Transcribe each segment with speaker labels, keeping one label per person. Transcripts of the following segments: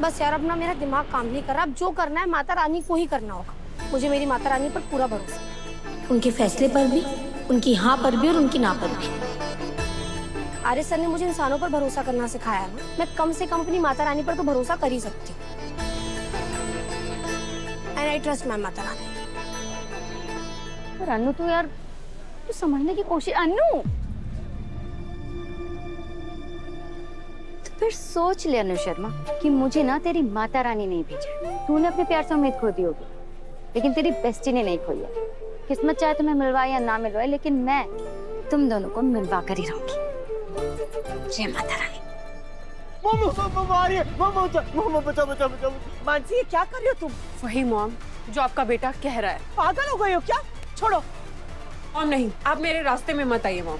Speaker 1: बस यार, अपना मेरा दिमाग काम नहीं कर रहा। अब जो करना है माता रानी को ही करना होगा। मुझे मेरी माता रानी पर पूरा भरोसा है, उनके फैसले पर भी, उनकी हाँ पर भी और उनकी ना पर भी। आर्य सर ने मुझे इंसानों पर भरोसा करना सिखाया है ना, मैं कम से कम अपनी माता रानी पर तो भरोसा कर ही सकती हूँ। And I trust my Mata Rani.
Speaker 2: पर अन्नू तो यार, तू समझने की कोशिश। अन्नू तो फिर सोच ले अनु शर्मा कि मुझे ना तेरी माता रानी नहीं भेजा। तूने अपने प्यार से उम्मीद खो दी होगी, लेकिन तेरी बेस्टी ने नहीं खोई है। किस्मत चाहे तुम्हें मिलवाए या ना मिलवाए, लेकिन मैं तुम दोनों को मिलवा कर ही रहूंगी। जय माता रानी।
Speaker 3: बचाओ। मानसी, ये क्या कर रही हो तुम?
Speaker 4: वही मॉम जो आपका बेटा कह रहा है।
Speaker 3: पागल हो गई हो क्या? छोड़ो।
Speaker 4: मॉम नहीं, आप मेरे रास्ते में मत आइए मॉम।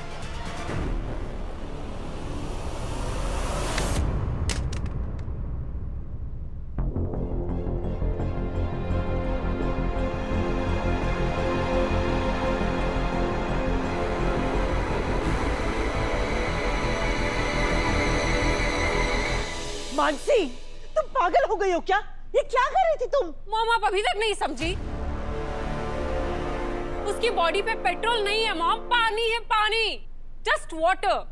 Speaker 3: मानसी, तुम पागल हो गई हो क्या? ये क्या कर रही थी तुम?
Speaker 4: मॉम आप अभी तक नहीं समझी? उसकी बॉडी पे पेट्रोल नहीं है मॉम, पानी है, पानी, जस्ट वाटर।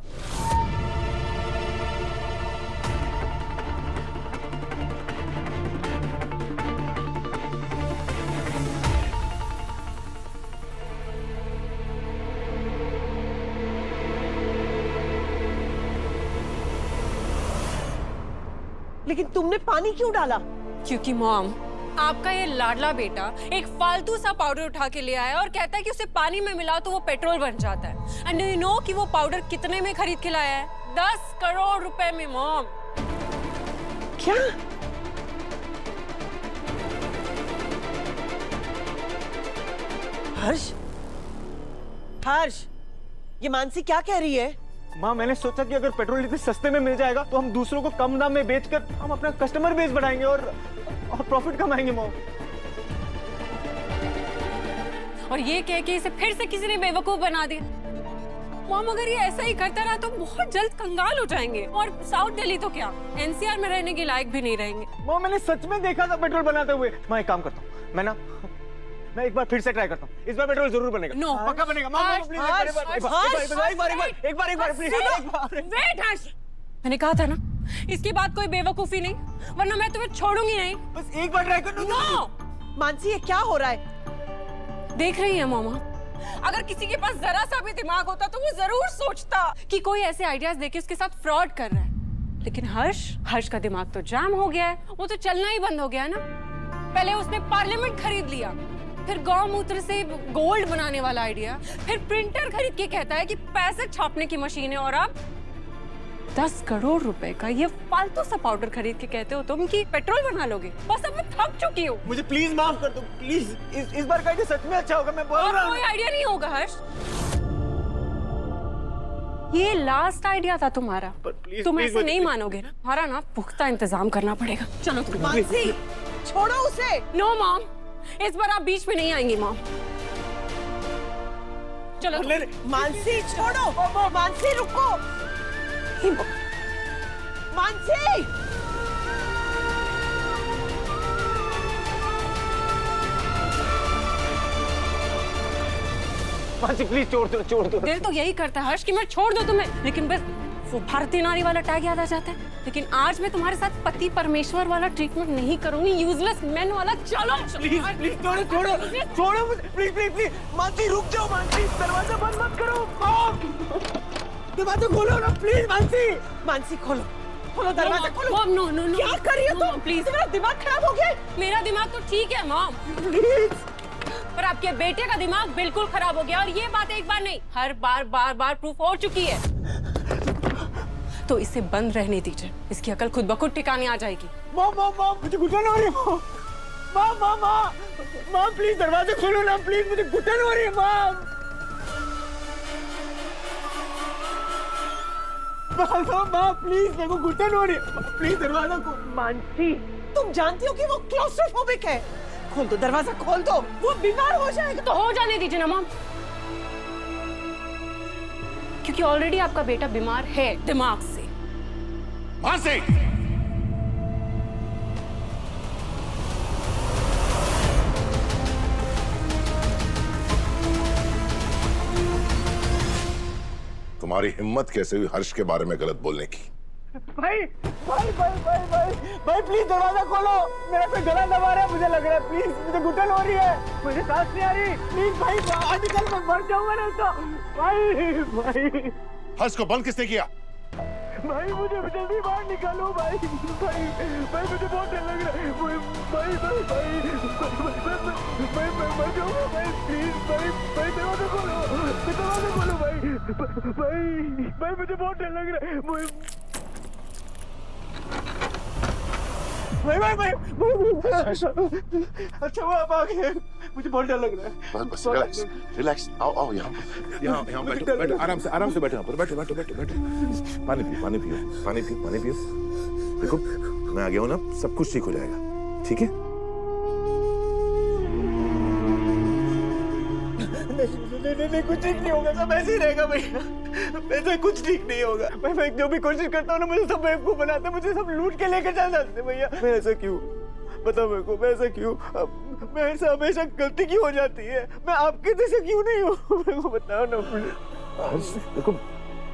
Speaker 3: लेकिन तुमने पानी क्यों डाला?
Speaker 4: क्योंकि मॉम, आपका ये लाडला बेटा एक फालतू सा पाउडर उठा के ले आया और कहता है कि उसे पानी में मिलाओ तो वो पेट्रोल बन जाता है। एंड डू यू नो कि वो पाउडर कितने में खरीद के लाया है? 10 करोड़ रुपए में मॉम।
Speaker 3: क्या? हर्ष, हर्ष, ये मानसी क्या कह रही है?
Speaker 5: माँ, मैंने सोचा कि अगर पेट्रोल इतने सस्ते में मिल जाएगा तो हम दूसरों को कम दाम में बेचकर हम अपना कस्टमर बेस बढ़ाएंगे और प्रॉफिट कमाएंगे। माँ,
Speaker 4: और ये कह के इसे फिर से किसी ने बेवकूफ बना दिया। मॉम, अगर ये ऐसा ही करता रहा तो बहुत जल्द कंगाल हो जाएंगे, और साउथ दिल्ली तो क्या, एनसीआर में रहने के लायक भी नहीं रहेंगे।
Speaker 5: माँ, मैंने सच में देखा था पेट्रोल बनाते हुए। मैं एक काम करता हूँ, मैं एक बार फिर से ट्राई करता हूँ। इस बार पेट्रोल जरूर बनेगा।
Speaker 4: नो,
Speaker 5: पक्का बनेगा। माँ, प्लीज
Speaker 4: वेट हर्ष, मैंने कहा था ना, इसके बाद कोई बेवकूफी नहीं, वरना मैं तुम्हें छोड़ूंगी नहीं।
Speaker 5: बस एक बार ट्राई कर दो।
Speaker 4: नो,
Speaker 3: मानसी, ये क्या हो रहा है?
Speaker 4: देख रही है मामा, अगर किसी के पास जरा सा भी दिमाग होता तो वो जरूर सोचता कि कोई ऐसे आइडियाज देके उसके साथ फ्रॉड कर रहा है। लेकिन हर्ष का दिमाग तो जाम हो गया है, वो तो चलना ही बंद हो गया है ना। पहले उसने पार्लियामेंट खरीद लिया, फिर गौमूत्र से गोल्ड बनाने वाला आइडिया, फिर प्रिंटर खरीद के कहता है कि पैसे छापने की मशीन है, और अब 10 करोड़ रुपए का ये फालतू सा पाउडर खरीद के कहते हो तुम कि पेट्रोल बना लोगे। बस अब मैं थक चुकी हूँ।
Speaker 5: मुझे प्लीज माफ कर दो, प्लीज। इस बार का आइडिया सच में अच्छा होगा, मैं बोल रहा हूँ।
Speaker 4: कोई आइडिया नहीं होगा हर्ष, ये लास्ट आइडिया था तुम्हारा। तुम ऐसे नहीं मानोगे ना, हमारा ना पुख्ता इंतजाम करना पड़ेगा। चलो तुम।
Speaker 3: मानसी, छोड़ो उसे।
Speaker 4: नो मॉम, इस बार आप बीच में नहीं आएंगी मॉम। चलो
Speaker 3: मानसी, छोड़ो। मानसी, रुको। मानसी,
Speaker 5: मानसी प्लीज छोड़ दो।
Speaker 4: दिल तो यही करता है हर्ष कि मैं छोड़ दूं तुम्हें, लेकिन बस वो भारतीय नारी वाला टैग याद आ जाता है। लेकिन आज मैं तुम्हारे साथ पति परमेश्वर वाला ट्रीटमेंट नहीं करूंगी, यूजलेस मैन वाला। चलो
Speaker 5: प्लीज छोड़ो मुझे, प्लीज। मानसी रुक जाओ। मानसी, दरवाजा बंद मत करो। दरवाजा खोलो ना प्लीज।
Speaker 3: मानसी, खोलो दरवाजा, खोलो।
Speaker 4: मॉम, नो,
Speaker 3: क्या कर रही हो तुम?
Speaker 4: प्लीज,
Speaker 3: तुम्हारा दिमाग खराब हो गया?
Speaker 4: मेरा दिमाग तो ठीक है मॉम,
Speaker 5: प्लीज।
Speaker 4: पर आपके बेटे का दिमाग बिल्कुल खराब हो गया, और ये बात एक बार नहीं, हर बार प्रूफ हो चुकी है। तो इसे बंद रहने दीजिए, इसकी अकल खुद ब खुद ठिकाने आ जाएगी।
Speaker 5: माँ, मुझे घुटन हो रही है। माँ, प्लीज दरवाजा खोलो ना प्लीज, मुझे घुटन हो रही है। माँ, प्लीज, मेरे को घुटन हो रही है। प्लीज दरवाजा खोलो।
Speaker 3: मानसी, तुम जानती हो कि वो क्लॉस्ट्रोफोबिक है। खोल दो दरवाजा, खोल दो, वो बीमार हो जाएगा।
Speaker 4: तो हो जाने दीजिए ना मॉम, क्योंकि ऑलरेडी आपका बेटा बीमार है दिमाग से।
Speaker 6: मानसी, तुम्हारी हिम्मत कैसे हुई हर्ष के बारे में गलत बोलने की?
Speaker 5: भाई भाई भाई भाई भाई भाई प्लीज दरवाजा खोलो, मेरा कोई गला दबा रहा है, मुझे लग रहा है, प्लीज मुझे घुटन हो रही है, मुझे सांस नहीं आ रही, प्लीज भाई आजकल मैं मर जाऊंगा नहीं तो। भाई भाई
Speaker 6: हर्ष को बंद किसने किया?
Speaker 5: भाई मुझे जल्दी बाहर निकालो भाई भाई भाई मुझे बहुत डर लग रहा है भाई भाई भाई भाई मैं मर जाऊंगा भाई, प्लीज भाई भाई दरवाजा खोलो भाई भाई भाई मुझे बहुत डर लग रहा है भाई भाई भाई अच्छा वो आप आ गए, मुझे बहुत डर लग रहा है।
Speaker 6: बस रिलैक्स रिलैक्स, आओ यहाँ बैठो आराम से बैठो यहाँ पर, बैठो। पानी पियो। देखो मैं आ गया हूँ ना, सब कुछ ठीक हो जाएगा, ठीक है?
Speaker 5: नहीं कुछ ठीक नहीं होगा, सब ऐसे ही रहेगा भैया, ऐसे कुछ ठीक नहीं होगा। मैं जो भी कोशिश करता हूँ ना, मुझे सब बेवकूफ बनाते, मुझे सब लूट के लेकर चल जाते भैया। मैं ऐसा क्यों, बताओ मेरे को, मैं ऐसा क्यों, मैं ऐसा हमेशा गलती क्यों हो जाती है, मैं आपके जैसे क्यों नहीं हूँ, मेरे को बताओ ना प्लीज।
Speaker 6: देखो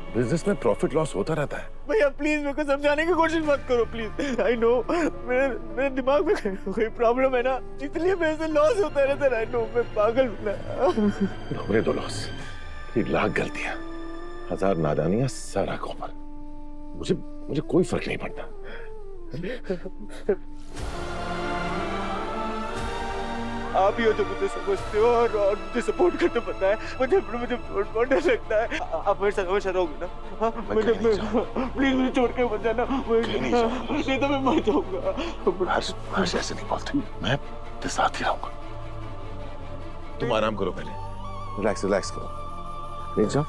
Speaker 6: बिजनेस में प्रॉफिट लॉस होता रहता है
Speaker 5: भैया, प्लीज मेरे को समझाने की कोशिश मत करो प्लीज। आई नो मेरे दिमाग में कोई प्रॉब्लम है ना, इसलिए मेरे से लॉस होता रहता है। आई नो मैं पागल हूँ ना।
Speaker 6: हमने तो लॉस, 1 लाख गलतियां, 1000 नादानियां, सारा कॉपर, मुझे कोई फर्क नहीं पड़ता।
Speaker 5: आप ही हो जो मुझे समझते हो और मुझे सपोर्ट करते, पता है मुझे बहुत डर लगता है। आप मेरे साथ हमेशा रहोगे ना? मुझे प्लीज मुझे छोड़ के मत जाना, नहीं तो मैं मर जाऊंगा।
Speaker 6: हर्ष ऐसे नहीं बोलते, मैं तेरे साथ ही रहूंगा। तुम आराम करो पहले, रिलैक्स करो, लेट जाओ,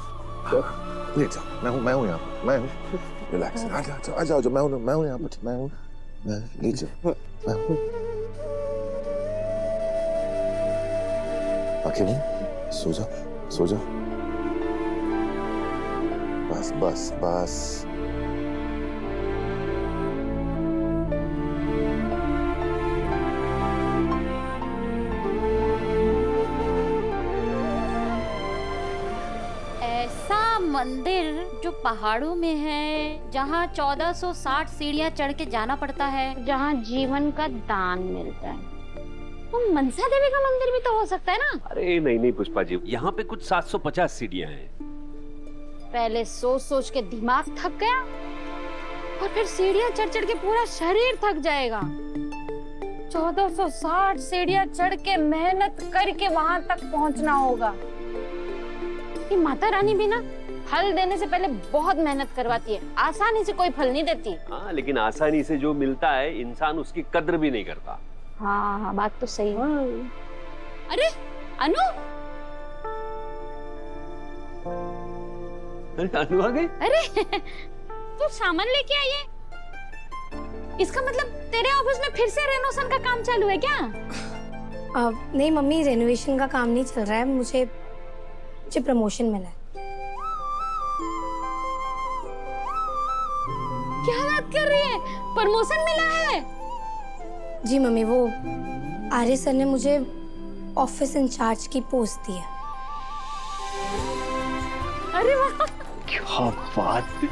Speaker 6: मैं हूँ यहाँ पर, मैं हूँ, रिलैक्स, आ जाओ, मैं हूँ यहाँ पर, मैं लेट जाओ, मैं हूँ। आंखें बंद, सो जाओ, बस।
Speaker 2: ऐसा मंदिर जो पहाड़ों में है, जहाँ 1460 सीढ़ियाँ चढ़ के जाना पड़ता है, जहाँ जीवन का दान मिलता है, तो मनसा देवी का मंदिर भी तो हो सकता है ना?
Speaker 7: अरे नहीं पुष्पा जी, यहाँ पे कुछ 750 सीढ़ियाँ हैं।
Speaker 2: पहले सोच के दिमाग थक गया, और फिर सीढ़ियाँ चढ़ के पूरा शरीर थक जाएगा। 1460 सीढ़ियाँ चढ़ के मेहनत करके वहां तक पहुंचना होगा। ये माता रानी भी ना फल देने से पहले बहुत मेहनत करवाती है, आसानी से कोई फल नहीं देती।
Speaker 7: हाँ, लेकिन आसानी से जो मिलता है इंसान उसकी कद्र भी नहीं करता।
Speaker 2: हाँ, बात तो सही है। अरे अनु,
Speaker 7: अनु आ गई?
Speaker 2: अरे तू सामान लेके आई है? इसका मतलब तेरे ऑफिस में फिर से रेनोवेशन का काम चालू है क्या?
Speaker 1: नहीं मम्मी, रेनोवेशन का काम नहीं चल रहा है, मुझे प्रमोशन मिला है।
Speaker 2: क्या बात कर रही है? प्रमोशन मिला है?
Speaker 1: जी मम्मी, वो आर्य सर ने मुझे ऑफिस इंचार्ज की पोस्ट दी है।
Speaker 2: अरे वाह,
Speaker 7: क्या बात है,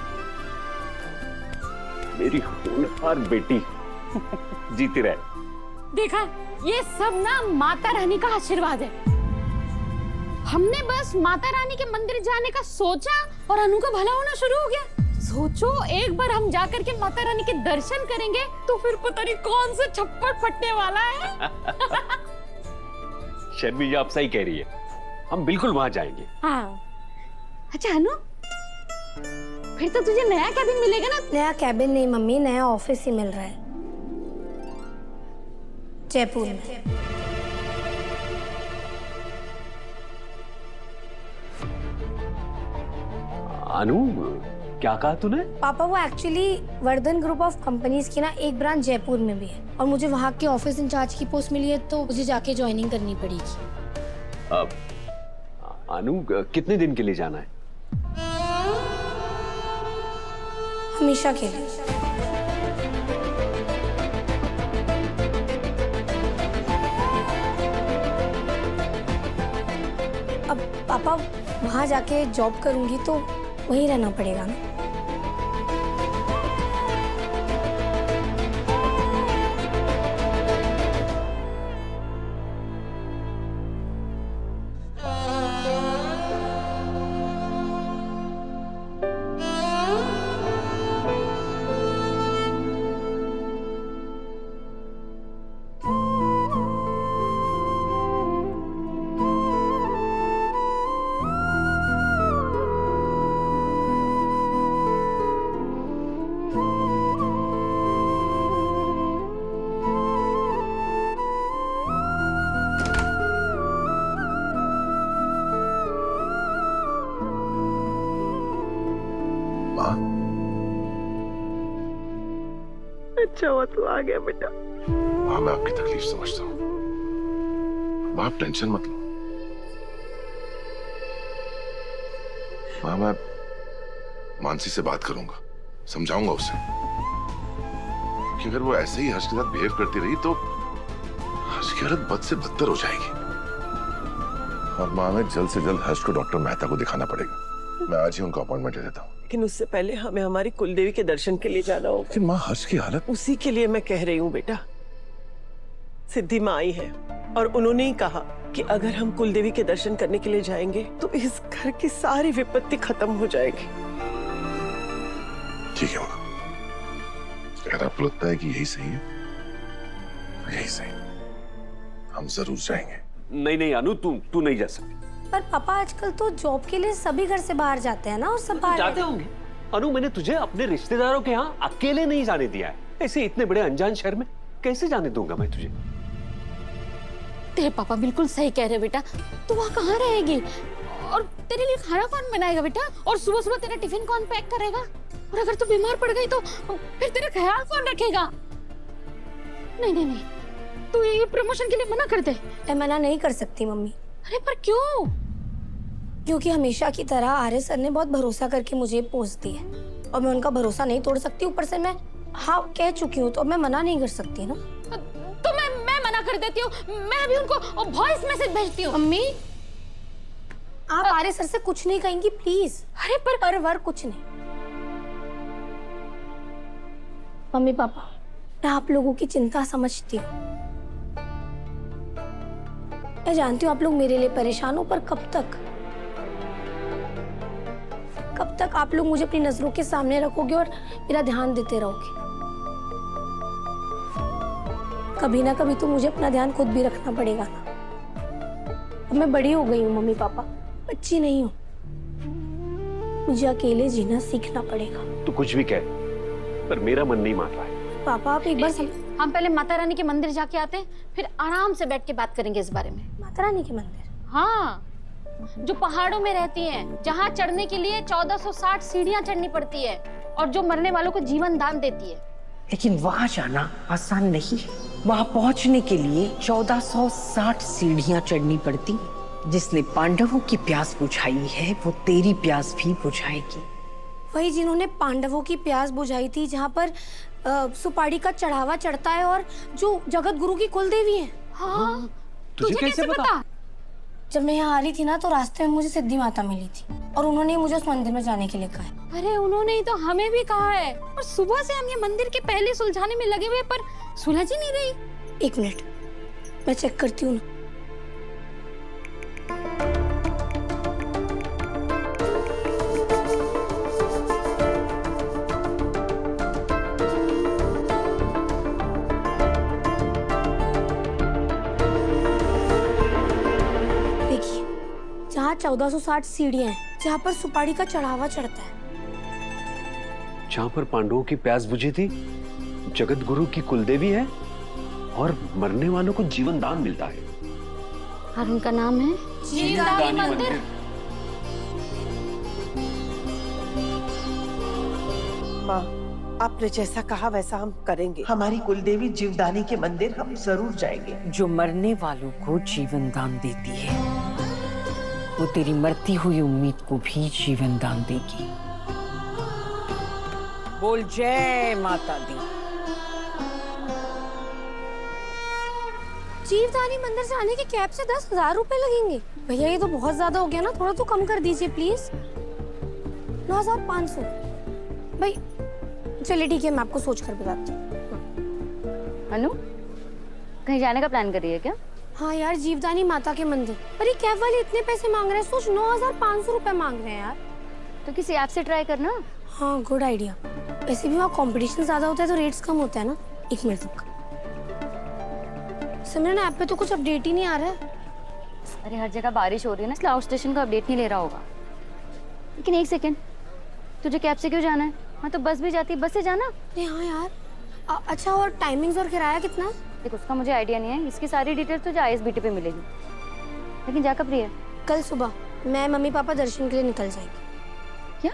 Speaker 7: मेरी होनहार बेटी जीती रहे।
Speaker 2: देखा, ये सब ना माता रानी का आशीर्वाद है। हमने बस माता रानी के मंदिर जाने का सोचा और अनु का भला होना शुरू हो गया। सोचो, एक बार हम जाकर के माता रानी के दर्शन करेंगे तो फिर पता नहीं कौन सा छप्पड़ फटने वाला है।
Speaker 7: शर्मी जी आप सही कह रही है, हम बिल्कुल वहां जाएंगे।
Speaker 2: हाँ। अच्छा अनु, फिर तो तुझे नया कैबिन मिलेगा ना?
Speaker 1: नया कैबिन नहीं मम्मी, नया ऑफिस ही मिल रहा है जयपुर में।
Speaker 7: अनु, क्या कहा तूने?
Speaker 1: पापा, वो actually Vardhan group of companies की ना एक ब्रांच जयपुर में भी है, और मुझे वहाँ के ऑफिस इंचार्ज की पोस्ट मिली है, तो मुझे जाके ज्वाइनिंग करनी पड़ेगी।
Speaker 7: अनु, कितने दिन के लिए जाना है?
Speaker 1: हमेशा के लिए। अब पापा, वहाँ जाके जॉब करूंगी तो वहीं रहना पड़ेगा ना।
Speaker 6: माँ,
Speaker 3: अच्छा हुआ तू आ गया बेटा।
Speaker 6: माँ मैं आपकी तकलीफ समझता हूँ। माँ आप टेंशन मत लो। माँ मैं मानसी से बात करूंगा, समझाऊंगा उसे कि अगर वो ऐसे ही हर्ष के साथ बिहेव करती रही तो हर्ष की हालत बद से बदतर हो जाएगी। और माँ हमें जल्द से जल्द हर्ष को डॉक्टर मेहता को दिखाना पड़ेगा। मैं आज ही उनको अपॉइंटमेंट दे देता हूँ।
Speaker 3: लेकिन उससे पहले हमें हमारी कुलदेवी के दर्शन के लिए जाना होगा।
Speaker 6: लेकिन माँ हर्ष की हालत,
Speaker 3: उसी के लिए मैं कह रही हूँ बेटा। सिद्धि माँ आई है और उन्होंने ही कहा कि अगर हम कुलदेवी के दर्शन करने के लिए जाएंगे तो इस घर की सारी विपत्ति खत्म हो जाएगी।
Speaker 6: ठीक है माँ, अगर आपको लगता है कि यही सही है तो यही सही, हम जरूर जाएंगे।
Speaker 7: नहीं नहीं अनु, तू नहीं जा सकती।
Speaker 1: पर पापा आजकल तो जॉब के लिए सभी घर से बाहर जाते हैं ना, और सब बाहर
Speaker 7: जाते होंगे। अनु मैंने तुझे अपने रिश्तेदारों के यहाँ अकेले नहीं जाने दिया है। ऐसे इतने बड़े अनजान शहर में कैसे जाने दूंगा मैं तुझे?
Speaker 8: तेरे पापा बिल्कुल सही कह रहे बेटा। तू वहाँ कहाँ रहेगी? और तेरे लिए खाना कौन बनाएगा बेटा? और सुबह सुबह तेरा टिफिन कौन पैक करेगा? और अगर तू बीमार पड़ गई तो फिर तेरा ख्याल कौन रखेगा? नहीं नहीं नहीं, तू ये प्रमोशन के लिए मना कर दे।
Speaker 1: मैं मना नहीं कर सकती मम्मी।
Speaker 8: अरे पर क्यों?
Speaker 1: क्योंकि हमेशा की तरह आर्य सर ने बहुत भरोसा करके मुझे पोस्ट दी है और मैं उनका भरोसा नहीं तोड़ सकती। ऊपर से मैं हाँ कह चुकी हूँ तो मैं मना नहीं कर सकती ना।
Speaker 8: तो मैं मना कर देती हूँ। मैं अभी उनको वॉइस मैसेज भेजती हूँ।
Speaker 1: मम्मी आप आर्य सर से कुछ नहीं कहेंगी प्लीज।
Speaker 8: अरे
Speaker 1: पर वर कुछ नहीं। मम्मी पापा मैं आप लोगों की चिंता समझती हूँ। मैं जानती हूँ आप लोग मेरे लिए परेशान हो, पर कब तक आप लोग मुझे अपनी नजरों के सामने रखोगे और मेरा ध्यान देते रहोगे? कभी ना कभी तो मुझे अपना ध्यान खुद भी रखना पड़ेगा ना। अब मैं बड़ी हो गई हूँ मम्मी पापा, बच्ची नहीं हूँ। मुझे अकेले जीना सीखना पड़ेगा।
Speaker 7: तू कुछ भी कह, पर मेरा मन नहीं मान रहा है।
Speaker 1: पापा आप एक बार
Speaker 8: हम पहले माता रानी के मंदिर जाके आते हैं, फिर आराम से बैठ के बात करेंगे इस बारे में।
Speaker 1: माता रानी के मंदिर?
Speaker 8: हाँ, जो पहाड़ों में रहती हैं, जहाँ चढ़ने के लिए 1460 सीढ़ियाँ चढ़नी पड़ती है और जो मरने वालों को जीवन दान देती है।
Speaker 9: लेकिन वहां जाना आसान नहीं है। वहां पहुंचने के लिए 1460 सीढ़ियां चढ़नी पड़ती है। जिसने पांडवों की प्यास बुझाई है वो तेरी प्यास भी बुझाएगी।
Speaker 1: वही जिन्होंने पांडवों की प्यास बुझाई थी, जहाँ पर सुपारी का चढ़ावा चढ़ता है और जो जगत गुरु की कुलदेवी है।
Speaker 8: हाँ,
Speaker 7: तुझे कैसे पता?
Speaker 1: जब मैं यहाँ आ रही थी ना तो रास्ते में मुझे सिद्धि माता मिली थी और उन्होंने मुझे उस मंदिर में जाने के लिए कहा है।
Speaker 8: अरे उन्होंने ही तो हमें भी कहा है और सुबह से हम ये मंदिर के पहले सुलझाने में लगे हुए, पर सुलझ ही नहीं रही।
Speaker 1: एक मिनट मैं चेक करती हूँ ना। जहाँ 1460 सीढ़ियां हैं, जहाँ पर सुपारी का चढ़ावा चढ़ता है।
Speaker 7: जहाँ पर पांडवों की प्यास बुझी थी, जगत गुरु की कुलदेवी है और मरने वालों को जीवन दान मिलता है।
Speaker 8: और उनका नाम है जीवदानी मंदिर।
Speaker 3: माँ आपने जैसा कहा वैसा हम करेंगे। हमारी कुलदेवी जीवदानी के मंदिर हम जरूर जाएंगे।
Speaker 9: जो मरने वालों को जीवन दान देती है वो तेरी मरती हुई उम्मीद को भी जीवन दान देगी। बोल जय माता दी।
Speaker 1: जीवदानी मंदिर से आने के कैब से 10,000 रुपए लगेंगे। भैया ये तो बहुत ज्यादा हो गया ना, थोड़ा तो कम कर दीजिए प्लीज। 9,500। भाई चलिए ठीक है, मैं आपको सोच कर बताती हूँ।
Speaker 2: अनु, कहीं जाने का प्लान कर रही है क्या?
Speaker 1: हाँ यार, जीवदानी माता के मंदिर। पर ये कैब वाले इतने पैसे मांग रहे हैं, सोच 9,500 रुपए मांग रहे हैं यार।
Speaker 2: तो किसी ऐप से ट्राई करना।
Speaker 1: हाँ गुड आइडिया। वैसे भी वहाँ कंपटीशन ज्यादा होता है तो रेट्स कम होते हैं ना। 1 मिनट तक। सिमरन, ऐप पे तो कुछ अपडेट ही नहीं आ रहा है।
Speaker 2: अरे हर जगह बारिश हो रही है ना, इसलिए आउट स्टेशन का अपडेट नहीं ले रहा होगा। लेकिन 1 सेकेंड, तुझे कैब से क्यों जाना है? हाँ तो बस भी जाती है, बस से जाना।
Speaker 1: अरे हाँ यार। अच्छा, और टाइमिंग्स और किराया कितना है?
Speaker 2: देख, उसका मुझे आइडिया नहीं है, इसकी सारी डिटेल्स तुझे ISBT पे मिलेगी। लेकिन जा कब रही है?
Speaker 1: कल सुबह मैं मम्मी पापा दर्शन के लिए निकल जाएंगे।
Speaker 2: क्या?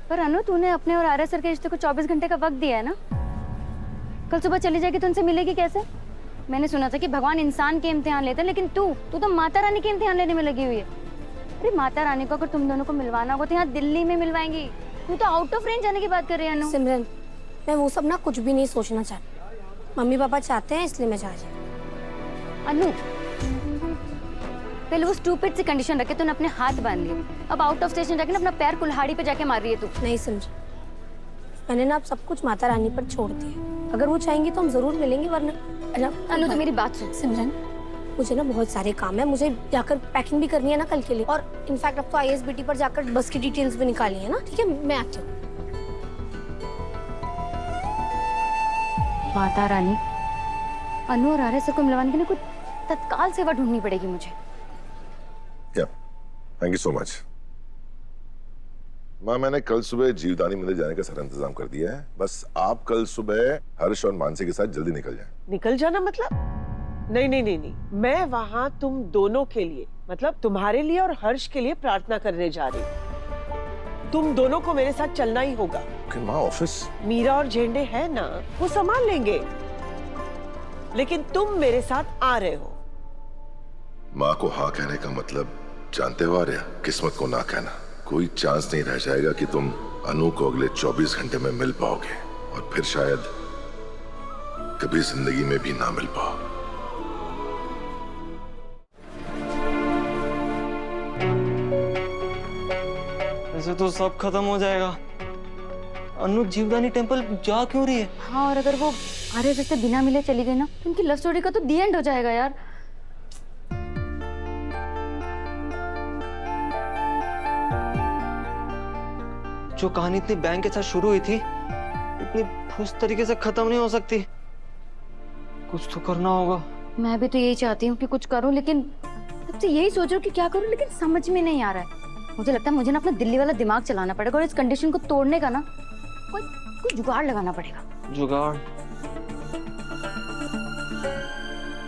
Speaker 2: पर अनु, तूने अपने और आर्या सर के रिश्ते को 24 घंटे का वक्त दिया है ना। कल सुबह चली जाएगी तो उनसे मिलेगी कैसे? मैंने सुना था कि भगवान इंसान के इम्तिहान लेते हैं, लेकिन तू तो माता रानी के इम्तिहान लेने में लगी हुई है। अरे माता रानी को अगर तुम दोनों को मिलवाना होगा तो यहाँ दिल्ली में मिलवाएंगी। तू तो आउट ऑफ रेंज जाने की बात कर रही है अनु।
Speaker 1: सिमरन, मैं वो सब ना कुछ भी नहीं सोचना चाहती। मम्मी पापा चाहते हैं इसलिए मैं जा रही हूँ।
Speaker 2: अनु, पहले वो स्टूपिड सी कंडीशन रखे तूने अपने हाथ बांध लिए, अब आउट ऑफ स्टेशन जाके ना अपना पैर कुल्हाड़ी पे जाके मार रही है तू।
Speaker 1: नहीं समझी, मैंने ना अब सब कुछ माता रानी पर छोड़ दिया। अगर वो चाहेंगी तो हम जरूर मिलेंगे, वरना
Speaker 2: अनु तो मेरी बात सुन।
Speaker 1: सिमरन, मुझे ना बहुत सारे काम है, मुझे जाकर पैकिंग भी करनी है ना कल के लिए। और इनफैक्ट अब तो ISBT पर जाकर बस की डिटेल्स भी निकाली है ना। ठीक है, मैं आती हूँ।
Speaker 2: माता रानी, अनु और आर्य सर को मिलवाने के लिए कुछ तत्काल सेवा ढूंढनी पड़ेगी मुझे।
Speaker 6: Thank you so much. माँ, मैंने कल सुबह जीवदानी मंदिर जाने का सारा इंतजाम कर दिया है। बस आप कल सुबह हर्ष और मानसी के साथ जल्दी निकल जाएं।
Speaker 3: निकल जाना मतलब? नहीं नहीं नहीं नहीं, मैं वहाँ तुम दोनों के लिए, मतलब तुम्हारे लिए और हर्ष के लिए प्रार्थना करने जा रही हूँ। तुम दोनों को मेरे साथ चलना ही होगा।
Speaker 6: माँ, ऑफिस?
Speaker 3: मीरा और झेंडे है ना, वो संभाल लेंगे। लेकिन तुम मेरे साथ आ रहे हो।
Speaker 6: माँ को हाँ कहने का मतलब जानते हो आर्या? किस्मत को ना कहना। कोई चांस नहीं रह जाएगा कि तुम अनु को अगले 24 घंटे में मिल पाओगे, और फिर शायद कभी जिंदगी में भी ना मिल पाओ।
Speaker 5: ऐसे तो सब खत्म हो जाएगा। अनु जीवदानी टेम्पल जा क्यों रही है?
Speaker 2: हाँ, और अगर वो आर्य सर से बिना मिले चली गई ना तो उनकी लव स्टोरी का तो दी एंड हो जाएगा यार।
Speaker 5: जो कहानी इतनी बैंक के साथ शुरू हुई थी, इतनी फूस तरीके से खत्म नहीं हो सकती। कुछ तो करना होगा।
Speaker 2: मैं भी तो यही चाहती हूँ कि कुछ करूँ, लेकिन अब से यही सोच रही हूँ कि क्या करूँ, लेकिन समझ में नहीं आ रहा है। मुझे लगता है मुझे ना अपना दिल्ली वाला दिमाग चलाना पड़ेगा, और इस कंडीशन को तोड़ने का ना कोई जुगाड़ लगाना पड़ेगा।
Speaker 5: जुगाड़?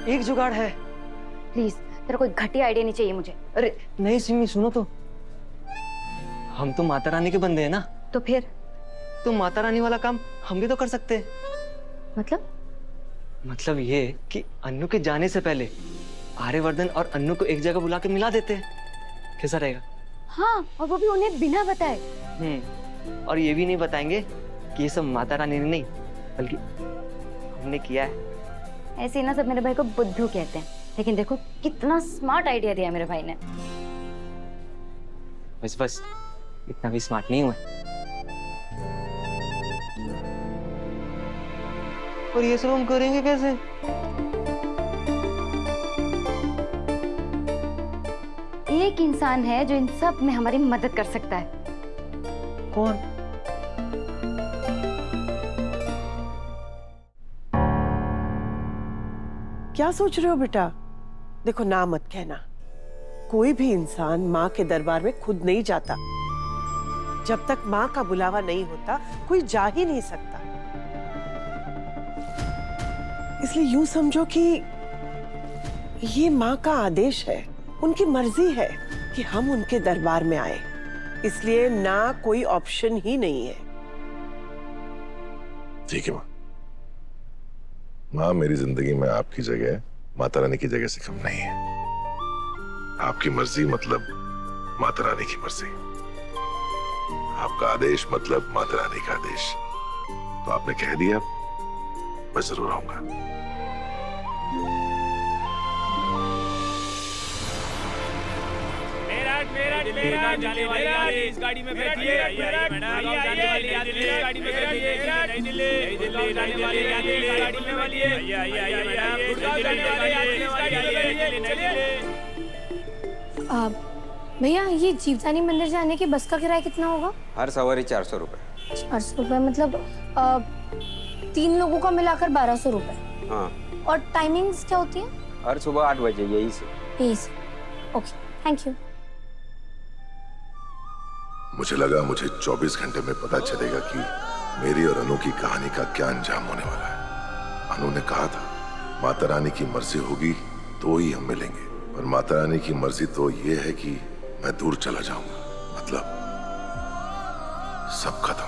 Speaker 5: एक जुगाड़ है।
Speaker 2: प्लीज, तेरा कोई घटिया आइडिया नहीं चाहिए मुझे।
Speaker 5: अरे नहीं सिमी, सुनो तो, हम तो माता रानी के बंदे हैं ना।
Speaker 2: तो फिर?
Speaker 5: तो माता रानी वाला काम हम भी तो कर सकते हैं। मतलब ये कि अन्नू के जाने से पहले आर्यवर्धन और अन्नू को एक जगह बुला के मिला देते हैं। कैसा रहेगा?
Speaker 2: हाँ, और वो भी उन्हें बिना बताए।
Speaker 5: और ये भी नहीं बताएंगे कि ये सब माता रानी ने नहीं, बल्कि हमने किया है।
Speaker 2: ऐसे ही ना सब मेरे भाई को बुद्धू कहते हैं, लेकिन देखो कितना स्मार्ट आइडिया दिया मेरे भाई ने।
Speaker 5: बस इतना भी स्मार्ट नहीं हुआ। और ये सब हम करेंगे कैसे?
Speaker 2: एक इंसान है जो इन सब में हमारी मदद कर सकता है।
Speaker 5: कौन?
Speaker 3: क्या सोच रहे हो बेटा? देखो, ना मत कहना। कोई भी इंसान माँ के दरबार में खुद नहीं जाता। जब तक माँ का बुलावा नहीं होता कोई जा ही नहीं सकता। इसलिए यूं समझो कि ये माँ का आदेश है, उनकी मर्जी है कि हम उनके दरबार में आए। इसलिए ना कोई ऑप्शन ही नहीं है।
Speaker 6: ठीक है माँ। माँ, मेरी जिंदगी में आपकी जगह माता रानी की जगह से कम नहीं है। आपकी मर्जी मतलब माता रानी की मर्जी, आपका आदेश मतलब माता रानी का आदेश। तो आपने कह दिया, मैं जरूर आऊंगा।
Speaker 10: मेरा
Speaker 5: जाने वाली यात्री इस गाड़ी में बैठिए। जाने वाली यात्री इस गाड़ी में बैठिए। नई दिल्ली जाने वाली यात्री इस गाड़ी में बैठिए। गुड़गांव जाने वाली यात्री इस गाड़ी में बैठिए।
Speaker 1: भैया ये जीवदानी मंदिर जाने की बस का किराया कितना होगा?
Speaker 10: हर सवारी 400 रुपए।
Speaker 1: 400 रुपये मतलब 3 लोगों का मिलाकर 1200 रुपये।
Speaker 10: हाँ।
Speaker 1: और टाइमिंग्स क्या होती है?
Speaker 10: हर सुबह 8 बजे यही से।
Speaker 1: Okay, thank you.
Speaker 6: मुझे लगा मुझे 24 घंटे में पता चलेगा कि मेरी और अनु की कहानी का क्या अंजाम होने वाला है। अनु ने कहा था माता रानी की मर्जी होगी तो ही हम मिलेंगे, पर माता रानी की मर्जी तो ये है कि मैं दूर चला जाऊंगा, मतलब सब खत्म।